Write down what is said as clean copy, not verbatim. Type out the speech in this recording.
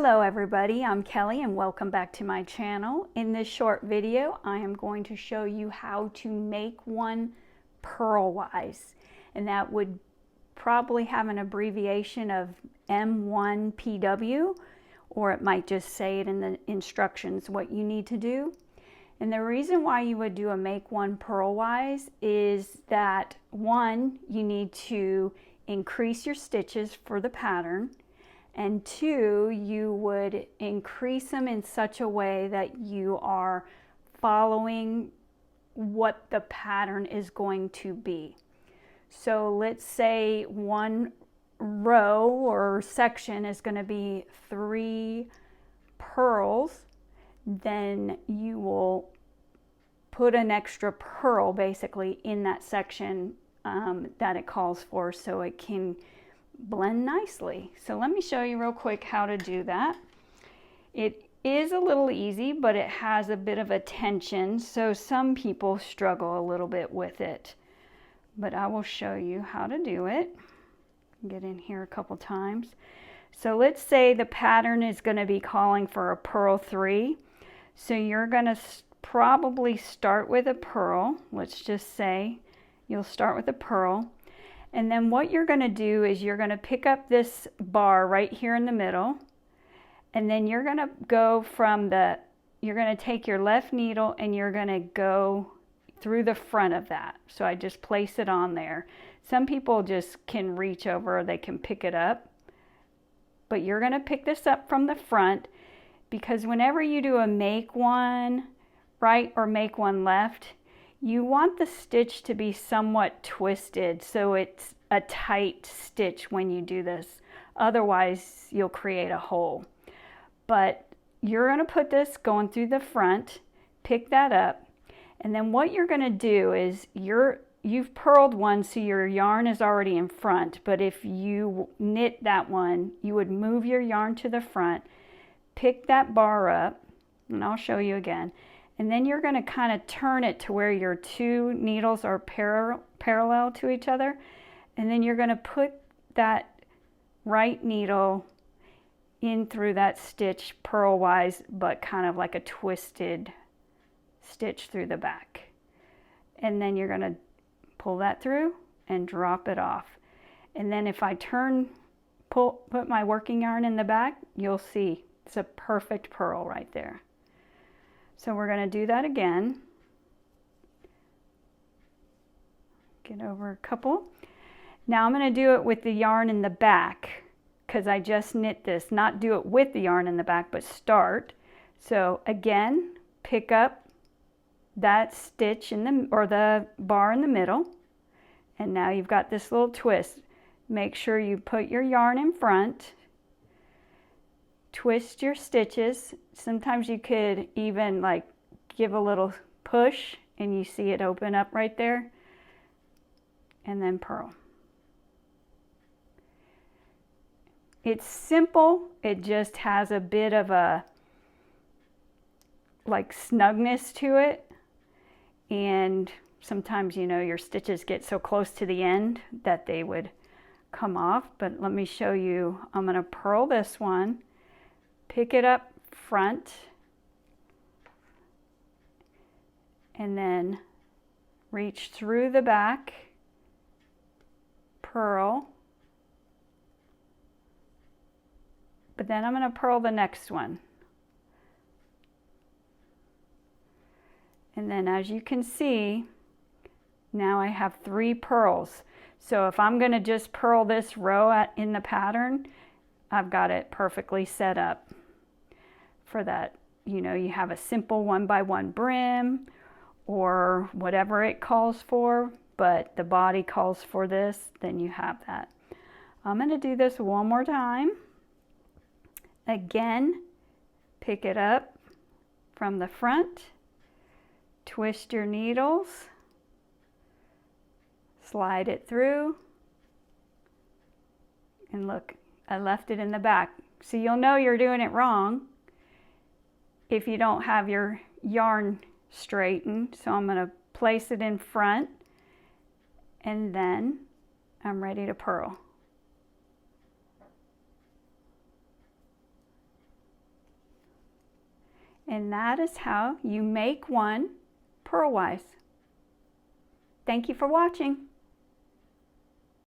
Hello everybody, I'm Kelly and welcome back to my channel. In this short video, I am going to show you how to make one purl-wise. And that would probably have an abbreviation of M1PW, or it might just say it in the instructions what you need to do. And the reason why you would do a make one purl-wise is that one, you need to increase your stitches for the pattern. And two, you would increase them in such a way that you are following what the pattern is going to be. So let's say one row or section is going to be 3 purls, then you will put an extra purl basically in that section that it calls for, so it can blend nicely. So let me show you real quick how to do that. It is a little easy, but it has a bit of a tension, so some people struggle a little bit with it. But I will show you how to do it. Get in here a couple times. So let's say the pattern is going to be calling for a purl 3. So you're going to probably start with a purl. Let's just say you'll start with a purl. And then what you're going to do is you're going to pick up this bar right here in the middle, and then you're going to go from you're going to take your left needle and you're going to go through the front of that. So I just place it on there. Some people just can reach over, they can pick it up, but you're going to pick this up from the front, because whenever you do a make one right or make one left, you want the stitch to be somewhat twisted so it's a tight stitch when you do this. Otherwise, you'll create a hole. But you're going to put this going through the front, pick that up, and then what you're going to do is you've purled one, so your yarn is already in front. But if you knit that one, you would move your yarn to the front, pick that bar up, and I'll show you again. And then you're going to kind of turn it to where your 2 needles are parallel to each other. And then you're going to put that right needle in through that stitch purl-wise, but kind of like a twisted stitch through the back. And then you're going to pull that through and drop it off. And then if I put my working yarn in the back, you'll see it's a perfect purl right there. So we're going to do that again. Get over a couple. Now I'm going to do it with the yarn in the back, because I just knit this. Not do it with the yarn in the back, but start. So again, pick up that stitch or the bar in the middle. And now you've got this little twist. Make sure you put your yarn in front. Twist your stitches. Sometimes you could even like give a little push and you see it open up right there, and then purl. It's simple, it just has a bit of a like snugness to it, and sometimes, you know, your stitches get so close to the end that they would come off. But let me show you. I'm going to purl this one, pick it up front, and then reach through the back, purl, but then I'm going to purl the next one. And then as you can see, now I have 3 purls. So if I'm going to just purl this row in the pattern, I've got it perfectly set up for that. You know, you have a simple 1x1 brim or whatever it calls for, but the body calls for this, then you have that. I'm going to do this one more time. Again, pick it up from the front, twist your needles, slide it through, and look, I left it in the back. So you'll know you're doing it wrong if you don't have your yarn straightened. So I'm going to place it in front, and then I'm ready to purl. And that is how you make one purlwise. Thank you for watching.